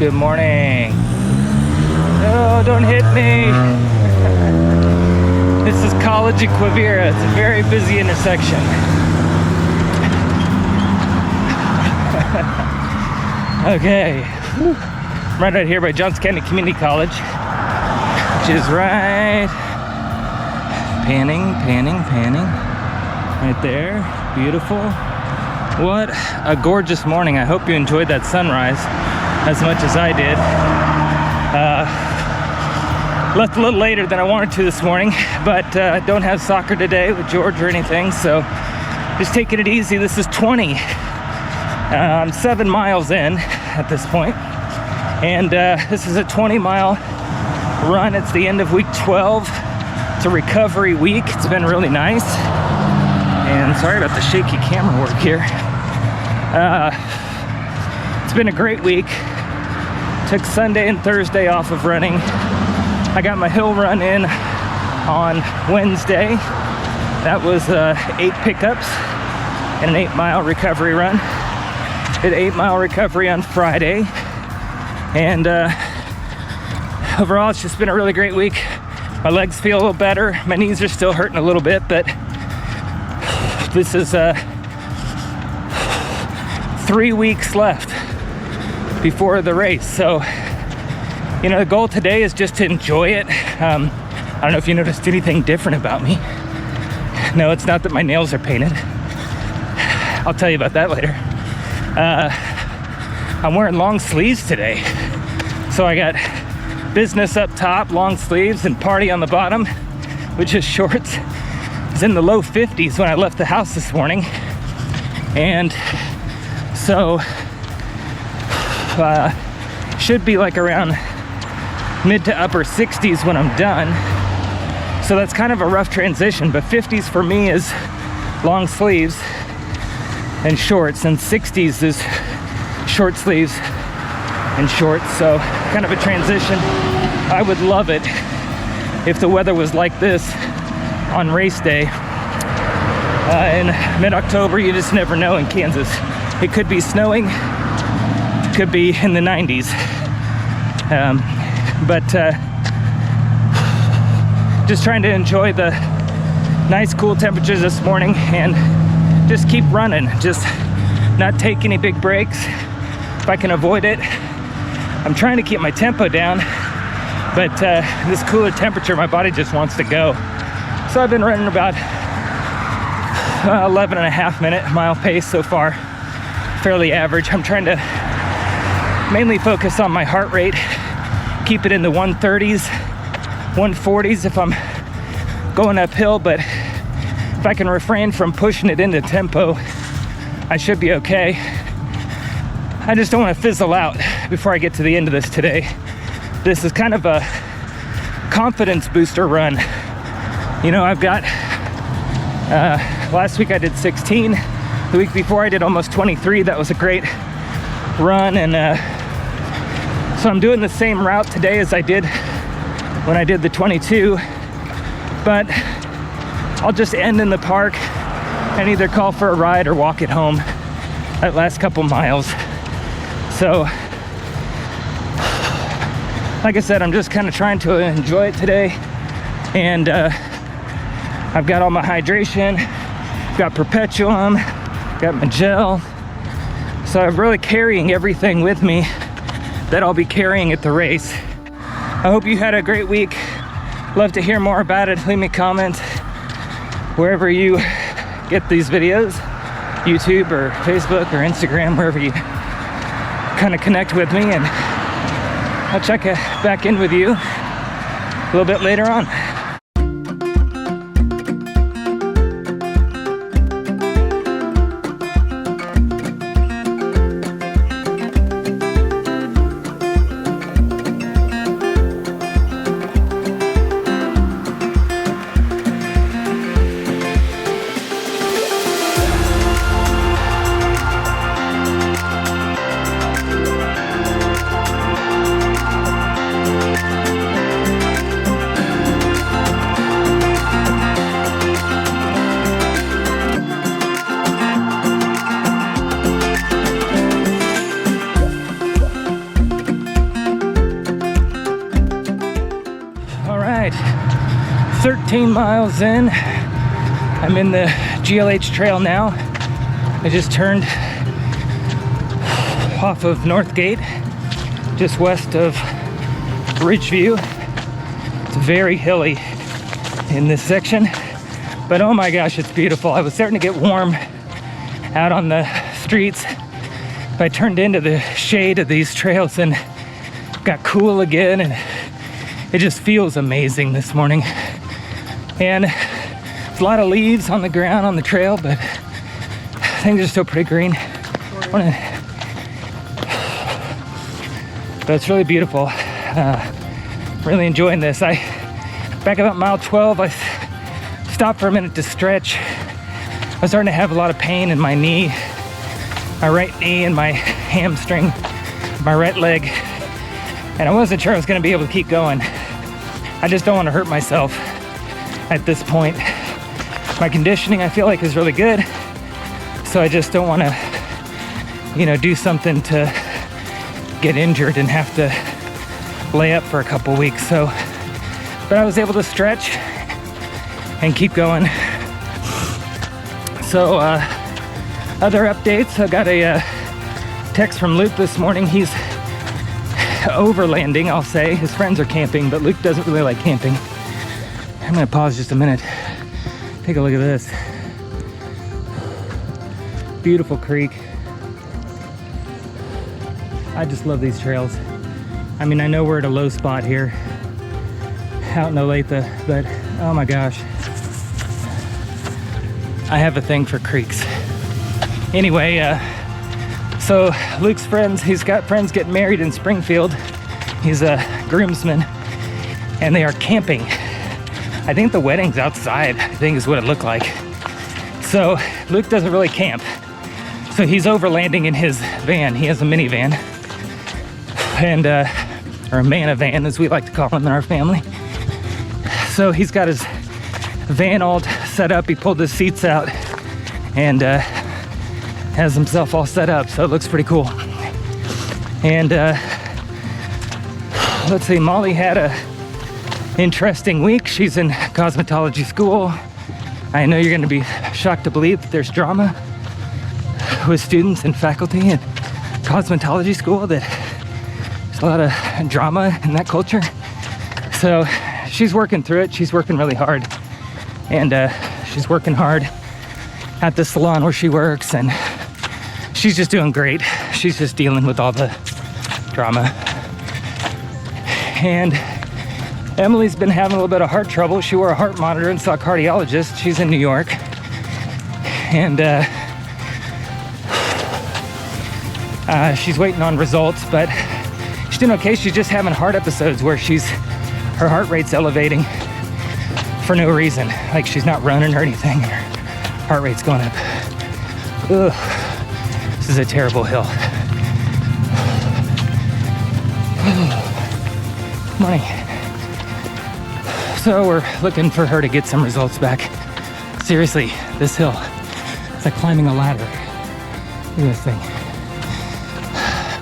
Good morning. Oh, don't hit me. This is College and Quivira. It's a very busy intersection. Okay. I'm right out here by Johnson County Community College, which is right, panning, right there. Beautiful. What a gorgeous morning. I hope you enjoyed that sunrise as much as I did. Left a little later than I wanted to this morning, but don't have soccer today with George or anything, so just taking it easy. This is 20. I'm 7 miles in at this point, and this is a 20-mile run. It's the end of week 12. It's a recovery week. It's been really nice, and sorry about the shaky camera work here. It's been a great week. Took Sunday and Thursday off of running. I got my hill run in on Wednesday. That was 8 pickups and an 8-mile recovery run. Did an 8-mile recovery on Friday. And overall, it's just been a really great week. My legs feel a little better. My knees are still hurting a little bit, but this is 3 weeks left before the race. So, you know, the goal today is just to enjoy it. I don't know if you noticed anything different about me. No, it's not that my nails are painted. I'll tell you about that later. I'm wearing long sleeves today. So I got business up top, long sleeves, and party on the bottom, which is shorts. It's in the low 50s when I left the house this morning. And so, should be like around mid to upper 60s when I'm done. So that's kind of a rough transition, but 50s for me is long sleeves and shorts, and 60s is short sleeves and shorts. So kind of a transition. I would love it if the weather was like this on race day. In mid-October, you just never know in Kansas. It could be snowing, could be in the 90s. But just trying to enjoy the nice cool temperatures this morning and just keep running, just not take any big breaks if I can avoid it. I'm trying to keep my tempo down, but this cooler temperature, my body just wants to go. So I've been running about 11 and a half minute mile pace so far, fairly average. I'm trying to mainly focus on my heart rate, keep it in the 130s, 140s if I'm going uphill, but if I can refrain from pushing it into tempo, I should be okay. I just don't want to fizzle out before I get to the end of this today. This is kind of a confidence booster run. You know, I've got, last week I did 16. The week before I did almost 23. That was a great run, and so I'm doing the same route today as I did when I did the 22, but I'll just end in the park and either call for a ride or walk it home that last couple miles. So, like I said, I'm just kind of trying to enjoy it today, and I've got all my hydration, got Perpetuum, got my gel, so I'm really carrying everything with me that I'll be carrying at the race. I hope you had a great week. Love to hear more about it. Leave me a comment wherever you get these videos, YouTube or Facebook or Instagram, wherever you kind of connect with me, and I'll check back in with you a little bit later on. right, 13 miles in. I'm in the GLH trail now. I just turned off of North Gate, just west of Ridgeview. It's very hilly in this section, but oh my gosh, it's beautiful. I was starting to get warm out on the streets. I turned into the shade of these trails and got cool again, and it just feels amazing this morning. And there's a lot of leaves on the ground on the trail, but things are still pretty green. But it's really beautiful. Really enjoying this. Back about mile 12, I stopped for a minute to stretch. I was starting to have a lot of pain in my knee, my right knee and my hamstring, my right leg. And I wasn't sure I was gonna be able to keep going. I just don't want to hurt myself at this point. My conditioning, I feel like, is really good. So I just don't want to, do something to get injured and have to lay up for a couple weeks. But I was able to stretch and keep going. So other updates, I got a text from Luke this morning. He's overlanding, I'll say. His friends are camping, but Luke doesn't really like camping. I'm gonna pause just a minute. Take a look at this. Beautiful creek. I just love these trails. I mean, I know we're at a low spot here out in Olathe, but oh my gosh. I have a thing for creeks. Anyway, so Luke's friends, he's got friends getting married in Springfield. He's a groomsman, and they are camping. I think the wedding's outside, I think is what it looked like. So Luke doesn't really camp. So he's overlanding in his van. He has a minivan, and or a man-a-van, as we like to call him in our family. So he's got his van all set up. He pulled his seats out and has himself all set up. So it looks pretty cool. And let's see, Molly had a interesting week. She's in cosmetology school. I know you're going to be shocked to believe that there's drama with students and faculty in cosmetology school, that there's a lot of drama in that culture. So she's working through it. She's working really hard, and she's working hard at the salon where she works, and she's just doing great. She's just dealing with all the drama. And Emily's been having a little bit of heart trouble. She wore a heart monitor and saw a cardiologist. She's in New York, and she's waiting on results, but she's doing okay. She's just having heart episodes where her heart rate's elevating for no reason. Like, she's not running or anything. Her heart rate's going up. Ugh. This is a terrible hill. Money. So we're looking for her to get some results back. Seriously, this hill, it's like climbing a ladder. Look at this thing.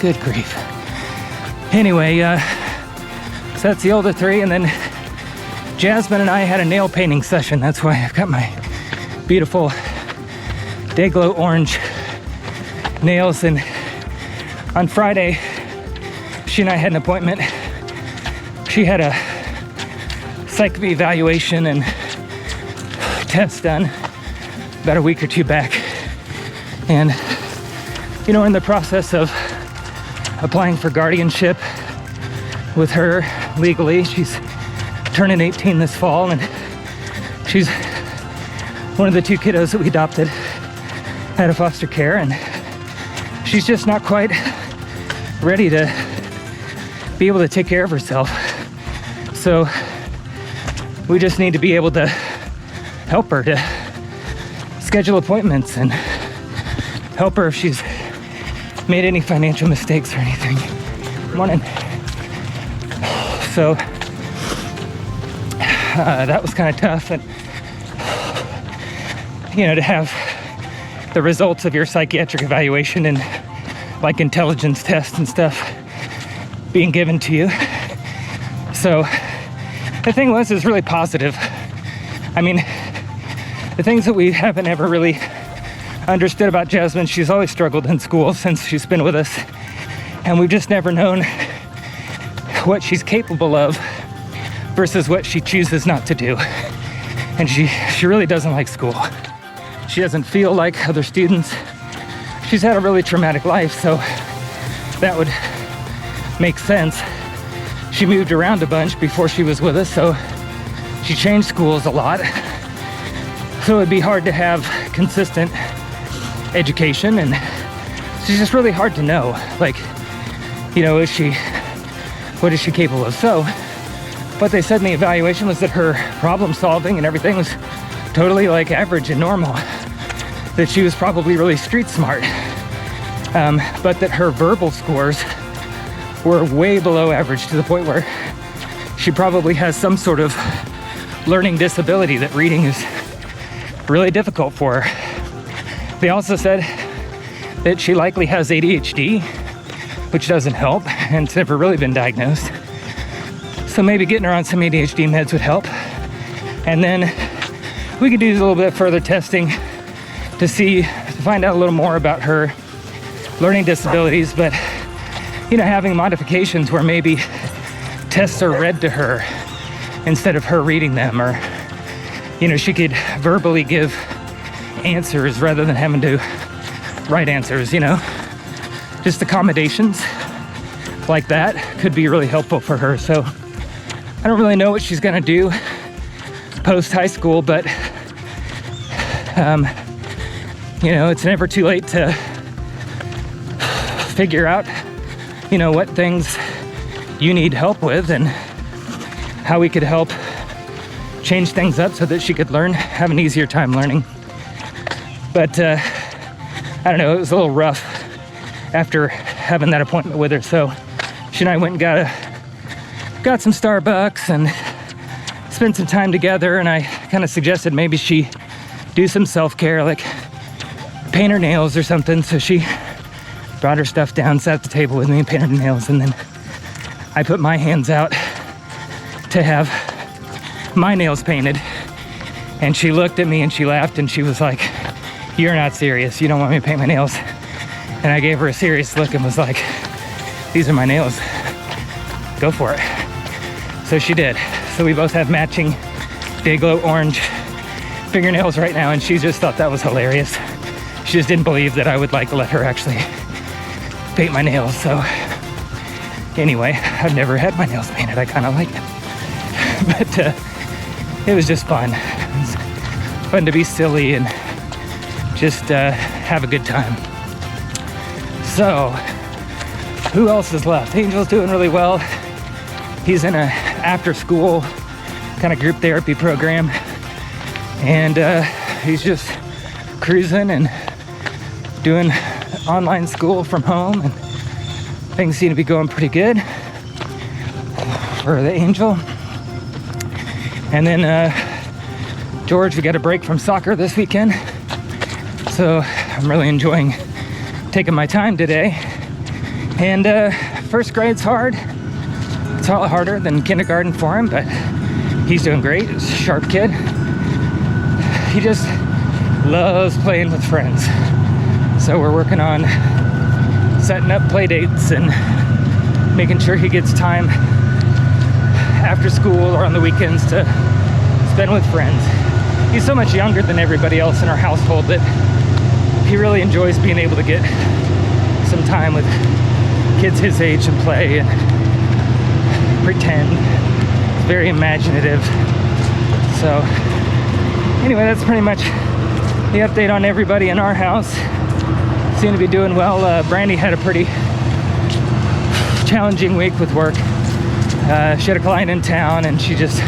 Good grief. Anyway, so that's the older three, and then Jasmine and I had a nail painting session. That's why I've got my beautiful Day-Glo orange nails. And on Friday, she and I had an appointment. She had a psych evaluation and test done about a week or two back. And, we're in the process of applying for guardianship with her legally. She's turning 18 this fall, and she's one of the two kiddos that we adopted out of foster care, and she's just not quite ready to be able to take care of herself. So we just need to be able to help her to schedule appointments and help her if she's made any financial mistakes or anything. Morning. So that was kind of tough, and to have the results of your psychiatric evaluation and like intelligence tests and stuff being given to you. So the thing was, is really positive. I mean, the things that we haven't ever really understood about Jasmine, she's always struggled in school since she's been with us, and we've just never known what she's capable of versus what she chooses not to do. And she really doesn't like school. She doesn't feel like other students. She's had a really traumatic life, so that would make sense. She moved around a bunch before she was with us, so she changed schools a lot. So it'd be hard to have consistent education, and she's just really hard to know. Like, you know, what is she capable of? So what they said in the evaluation was that her problem solving and everything was totally like average and normal. That she was probably really street smart. But that her verbal scores were way below average, to the point where she probably has some sort of learning disability, that reading is really difficult for her. They also said that she likely has ADHD, which doesn't help, and it's never really been diagnosed. So maybe getting her on some ADHD meds would help. And then we could do a little bit further testing to find out a little more about her learning disabilities, but you know, having modifications where maybe tests are read to her instead of her reading them, or you know, she could verbally give answers rather than having to write answers, you know. Just accommodations like that could be really helpful for her. So I don't really know what she's gonna do post high school, but you know, it's never too late to figure out, you know, what things you need help with and how we could help change things up so that she could have an easier time learning. But I don't know, it was a little rough after having that appointment with her. So she and I went and got some Starbucks and spent some time together, and I kind of suggested maybe she do some self-care, like paint her nails or something. So she brought her stuff down, sat at the table with me and painted her nails, and then I put my hands out to have my nails painted, and she looked at me and she laughed and she was like, "You're not serious, you don't want me to paint my nails?" And I gave her a serious look and was like, "These are my nails, go for it." So she did. So we both have matching Dayglow orange fingernails right now, and she just thought that was hilarious. She just didn't believe that I would like let her actually paint my nails. So anyway, I've never had my nails painted. I kind of like it. But it was just fun. It was fun to be silly and just have a good time. So who else is left? Angel's doing really well. He's in a after school kind of group therapy program, and he's just cruising and doing online school from home, and things seem to be going pretty good for the Angel. And then George, we got a break from soccer this weekend, so I'm really enjoying taking my time today. And first grade's hard. It's a lot harder than kindergarten for him, but he's doing great. He's a sharp kid. He just loves playing with friends. So we're working on setting up play dates and making sure he gets time after school or on the weekends to spend with friends. He's so much younger than everybody else in our household that he really enjoys being able to get some time with kids his age and play and pretend. He's very imaginative. So anyway, that's pretty much the update on everybody in our house. Seem to be doing well. Brandy had a pretty challenging week with work. She had a client in town, and she just,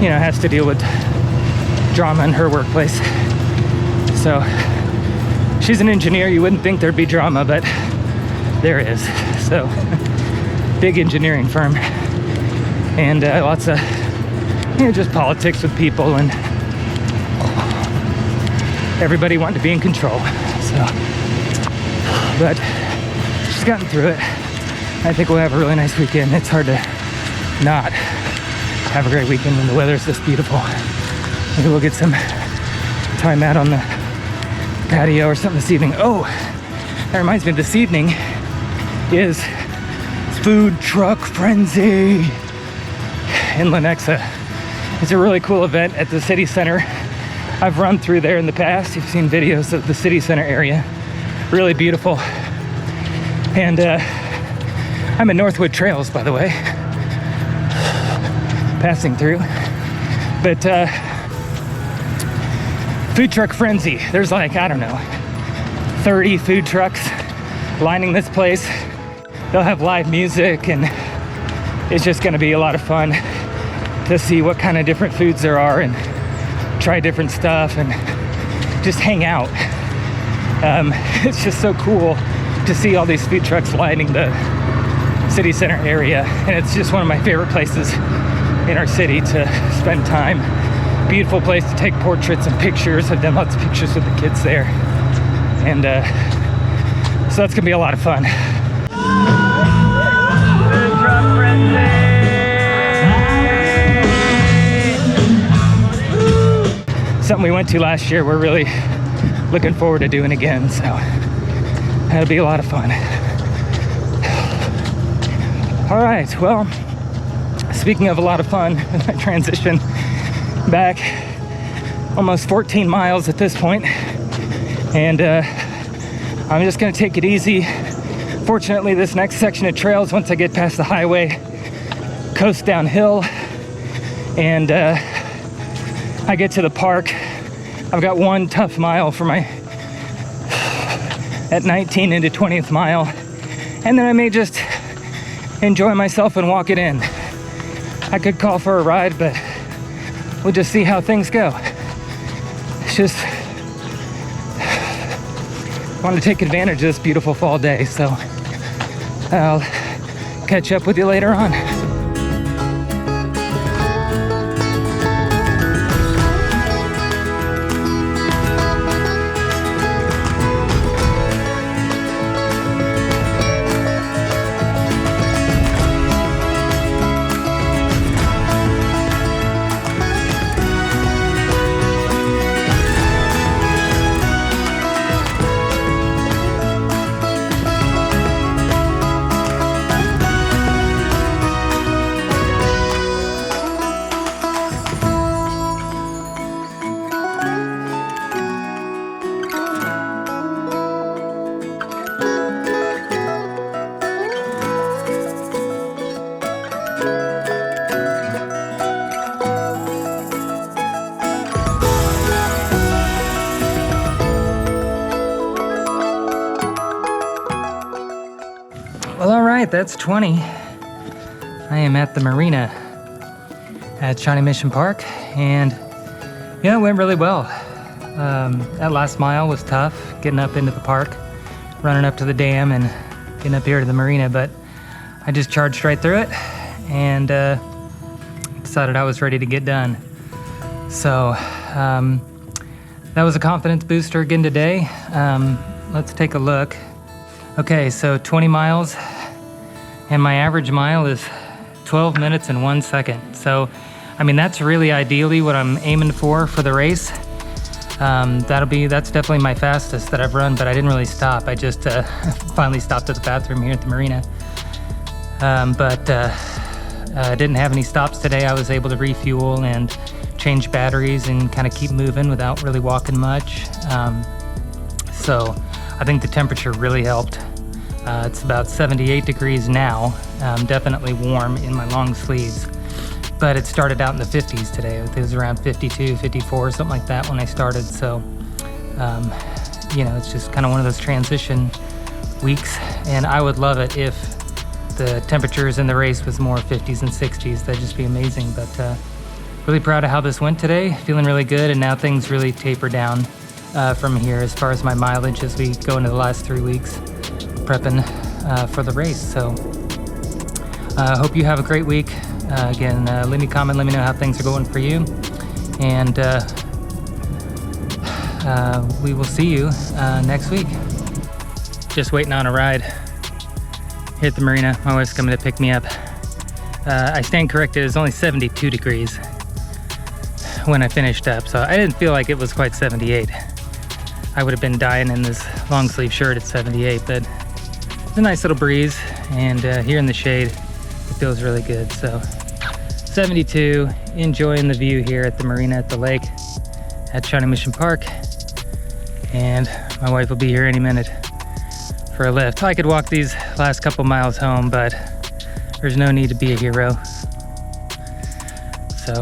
you know, has to deal with drama in her workplace. So she's an engineer. You wouldn't think there'd be drama, but there is. So big engineering firm, and lots of, you know, just politics with people and everybody wanting to be in control. So, but she's gotten through it. I think we'll have a really nice weekend. It's hard to not have a great weekend when the weather's this beautiful. Maybe we'll get some time out on the patio or something this evening. Oh, that reminds me, this evening is Food Truck Frenzy in Lenexa. It's a really cool event at the city center. I've run through there in the past. You've seen videos of the city center area. Really beautiful. And I'm at Northwood Trails, by the way, passing through. But Food Truck Frenzy, there's like, I don't know, 30 food trucks lining this place. They'll have live music, and it's just gonna be a lot of fun to see what kind of different foods there are and try different stuff and just hang out. It's just so cool to see all these food trucks lining the city center area, and it's just one of my favorite places in our city to spend time. Beautiful place to take portraits and pictures. I've done lots of pictures with the kids there, and so that's gonna be a lot of fun. Food truck frenzy. Something we went to last year. We're really looking forward to doing again, so that'll be a lot of fun. All right, well, speaking of a lot of fun, I transition back almost 14 miles at this point, and I'm just gonna take it easy. Fortunately, this next section of trails, once I get past the highway, coast downhill, and I get to the park. I've got one tough mile for my at 19 into 20th mile, and then I may just enjoy myself and walk it in. I could call for a ride, but we'll just see how things go. It's just want to take advantage of this beautiful fall day, so I'll catch up with you later on. Well, all right, that's 20. I am at the marina at Shawnee Mission Park, and yeah, it went really well. That last mile was tough, getting up into the park, running up to the dam and getting up here to the marina, but I just charged right through it and decided I was ready to get done. So that was a confidence booster again today. Let's take a look. Okay, so 20 miles, and my average mile is 12 minutes and 1 second. So, I mean, that's really ideally what I'm aiming for the race. That's definitely my fastest that I've run, but I didn't really stop. I just finally stopped at the bathroom here at the marina. I didn't have any stops today. I was able to refuel and change batteries and kind of keep moving without really walking much. So I think the temperature really helped. It's about 78 degrees now, definitely warm in my long sleeves. But it started out in the 50s today. It was around 52, 54, something like that when I started. So, it's just kind of one of those transition weeks. And I would love it if the temperatures in the race was more 50s and 60s. That'd just be amazing. But really proud of how this went today. Feeling really good. And now things really taper down from here as far as my mileage as we go into the last 3 weeks prepping for the race. So I hope you have a great week. Again, leave me a comment, let me know how things are going for you. And we will see you next week. Just waiting on a ride here at the marina. My wife's coming to pick me up. I stand corrected, it was only 72 degrees when I finished up, so I didn't feel like it was quite 78. I would have been dying in this long sleeve shirt at 78, but it's a nice little breeze, and here in the shade, it feels really good. So 72, enjoying the view here at the marina at the lake at Shawnee Mission Park, and my wife will be here any minute for a lift. I could walk these last couple miles home, but there's no need to be a hero. So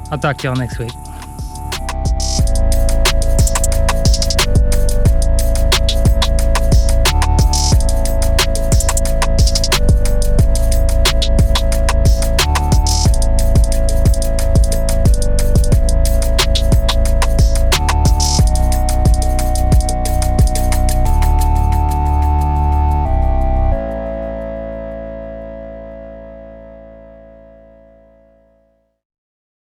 I'll talk to y'all next week.